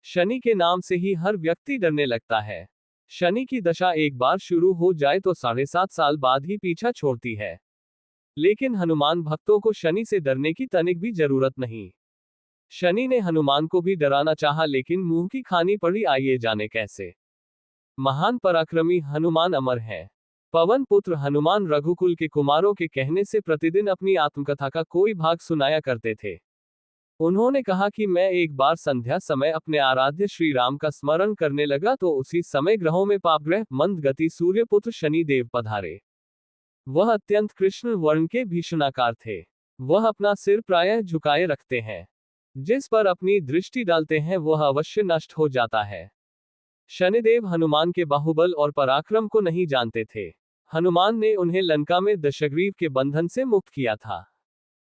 शनि के नाम से ही हर व्यक्ति डरने लगता है। शनि की दशा एक बार शुरू हो जाए तो 7.5 साल बाद ही पीछा छोड़ती है। लेकिन हनुमान भक्तों को शनि से डरने की तनिक भी जरूरत नहीं। शनि ने हनुमान को भी डराना चाहा, लेकिन मुंह की खानी पड़ी। आइए जाने कैसे। महान पराक्रमी हनुमान अमर हैं। पवन पुत्र हनुमान रघुकुल के कुमारों के कहने से प्रतिदिन अपनी आत्मकथा का कोई भाग सुनाया करते थे। उन्होंने कहा कि मैं एक बार संध्या समय अपने आराध्य श्री राम का स्मरण करने लगा तो उसी समय ग्रहों में पापग्रह मंद गति सूर्यपुत्र शनि देव पधारे। वह अत्यंत कृष्ण वर्ण के भीषणाकार थे। वह अपना सिर प्रायः झुकाए रखते हैं। जिस पर अपनी दृष्टि डालते हैं वह अवश्य नष्ट हो जाता है। शनिदेव हनुमान के बाहुबल और पराक्रम को नहीं जानते थे। हनुमान ने उन्हें लंका में दशग्रीव के बंधन से मुक्त किया था।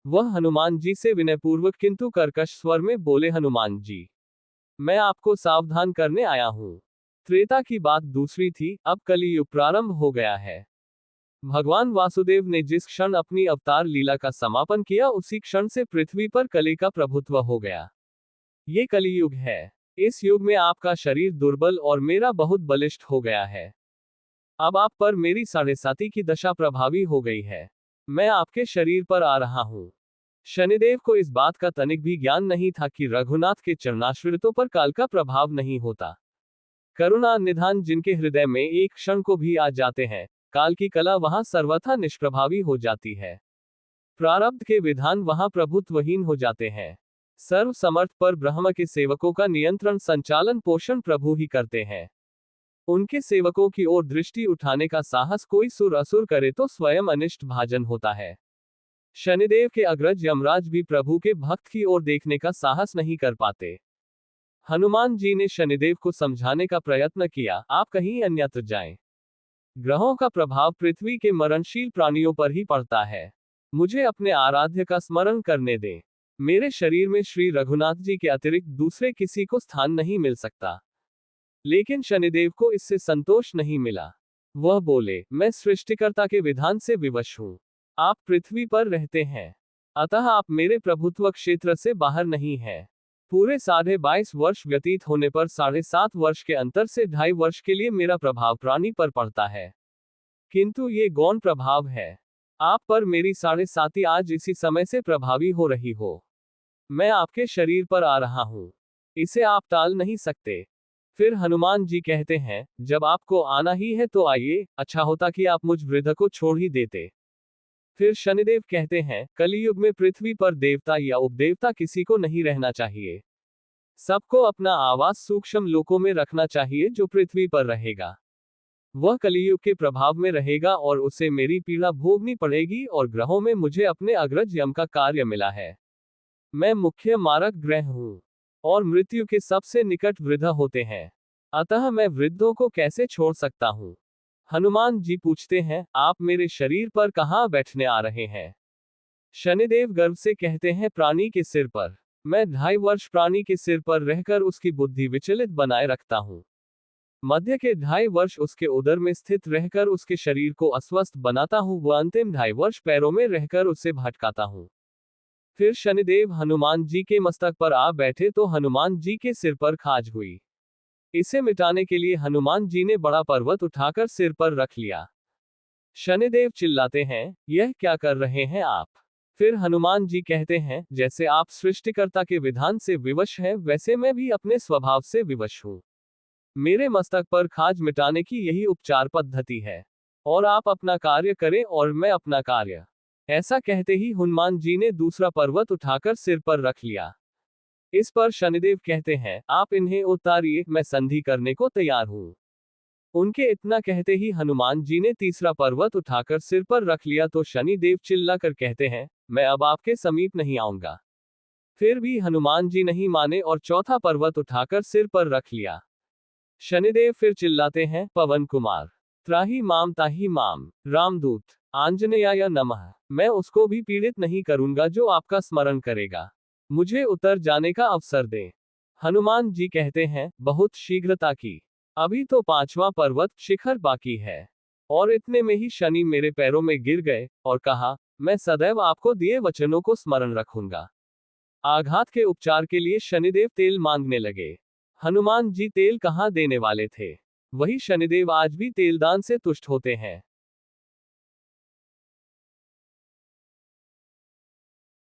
वह हनुमान जी से विनयपूर्वक किंतु कर्कश स्वर में बोले, हनुमान जी, मैं आपको सावधान करने आया हूं। त्रेता की बात दूसरी थी, अब कलियुग प्रारंभ हो गया है। भगवान वासुदेव ने जिस क्षण अपनी अवतार लीला का समापन किया उसी क्षण से पृथ्वी पर कली का प्रभुत्व हो गया। ये कलियुग है। इस युग में आपका शरीर दुर्बल और मेरा बहुत बलिष्ठ हो गया है। अब आप पर मेरी 7.5 की दशा प्रभावी हो गई है। मैं आपके शरीर पर आ रहा हूं। शनिदेव को इस बात का तनिक भी ज्ञान नहीं था कि रघुनाथ के चरणाश्रितों पर काल का प्रभाव नहीं होता। करुणा निधान जिनके हृदय में एक क्षण को भी आ जाते हैं, काल की कला वहां सर्वथा निष्प्रभावी हो जाती है। प्रारब्ध के विधान वहां प्रभुत्वहीन हो जाते हैं। सर्व समर्थ पर ब्रह्म के सेवकों का नियंत्रण संचालन पोषण प्रभु ही करते हैं। उनके सेवकों की ओर दृष्टि उठाने का साहस कोई सुर असुर करे तो स्वयं अनिष्ट भाजन होता है। शनिदेव के अग्रज यमराज भी प्रभु के भक्त की ओर देखने का साहस नहीं कर पाते। हनुमान जी ने शनिदेव को समझाने का प्रयत्न किया, आप कहीं अन्यत्र जाएं। ग्रहों का प्रभाव पृथ्वी के मरणशील प्राणियों पर ही पड़ता है। मुझे अपने आराध्य का स्मरण करने दें। मेरे शरीर में श्री रघुनाथ जी के अतिरिक्त दूसरे किसी को स्थान नहीं मिल सकता। लेकिन शनिदेव को इससे संतोष नहीं मिला। वह बोले, मैं सृष्टिकर्ता के विधान से विवश हूं। आप पृथ्वी पर रहते हैं, अतः आप मेरे प्रभुत्व क्षेत्र से बाहर नहीं हैं। पूरे 22.5 वर्ष व्यतीत होने पर 7.5 वर्ष के अंतर से 2.5 वर्ष के लिए मेरा प्रभाव प्राणी पर पड़ता है, किंतु ये गौण प्रभाव है। आप पर मेरी 7.5 आज इसी समय से प्रभावी हो रही हो। मैं आपके शरीर पर आ रहा हूं। इसे आप टाल नहीं सकते। फिर हनुमान जी कहते हैं, जब आपको आना ही है तो आइए, अच्छा होता कि आप मुझ वृद्ध को छोड़ ही देते। फिर शनिदेव कहते हैं, कलियुग में पृथ्वी पर देवता या उपदेवता किसी को नहीं रहना चाहिए। सबको अपना आवास सूक्ष्म लोकों में रखना चाहिए। जो पृथ्वी पर रहेगा वह कलियुग के प्रभाव में रहेगा और उसे मेरी पीड़ा भोगनी पड़ेगी। और ग्रहों में मुझे अपने अग्रज यम का कार्य मिला है। मैं मुख्य मारक ग्रह हूं और मृत्यु के सबसे निकट वृद्ध होते हैं, अतः मैं वृद्धों को कैसे छोड़ सकता हूं। हनुमान जी पूछते हैं, आप मेरे शरीर पर कहां बैठने आ रहे हैं। शनिदेव गर्व से कहते हैं, प्राणी के सिर पर। मैं 2.5 वर्ष प्राणी के सिर पर रहकर उसकी बुद्धि विचलित बनाए रखता हूं। मध्य के 2.5 वर्ष उसके उदर में स्थित रहकर उसके शरीर को अस्वस्थ बनाता हूं। व अंतिम 2.5 वर्ष पैरों में रहकर उसे भटकाता हूं। फिर शनिदेव हनुमान जी के मस्तक पर आ बैठे तो हनुमान जी के सिर पर खाज हुई। इसे मिटाने के लिए हनुमान जी ने बड़ा पर्वत उठाकर सिर पर रख लिया। शनिदेव चिल्लाते हैं, यह क्या कर रहे हैं आप। फिर हनुमान जी कहते हैं, जैसे आप सृष्टिकर्ता के विधान से विवश हैं वैसे मैं भी अपने स्वभाव से विवश हूं। मेरे मस्तक पर खाज मिटाने की यही उपचार पद्धति है। और आप अपना कार्य करें और मैं अपना कार्य। ऐसा कहते ही हनुमान जी ने दूसरा पर्वत उठाकर सिर पर रख लिया। इस पर शनिदेव कहते हैं, आप इन्हें उतारिए, मैं संधि करने को तैयार हूं। उनके इतना कहते ही हनुमान जी ने तीसरा पर्वत उठाकर सिर पर रख लिया तो शनिदेव चिल्लाकर कहते हैं, मैं अब आपके समीप नहीं आऊंगा। फिर भी हनुमान जी नहीं माने और चौथा पर्वत उठाकर सिर पर रख लिया। शनिदेव फिर चिल्लाते हैं, पवन कुमार, त्राहि माम ताहि माम, रामदूत, आंजनेयाय नमः। मैं उसको भी पीड़ित नहीं करूंगा जो आपका स्मरण करेगा। मुझे उतर जाने का अवसर दें। हनुमान जी कहते हैं, बहुत शीघ्रता की, अभी तो 5वां पर्वत शिखर बाकी है। और इतने में ही शनि मेरे पैरों में गिर गए और कहा, मैं सदैव आपको दिए वचनों को स्मरण रखूंगा। आघात के उपचार के लिए शनिदेव तेल मांगने लगे। हनुमान जी तेल कहाँ देने वाले थे, वही शनिदेव आज भी तेलदान से तुष्ट होते हैं।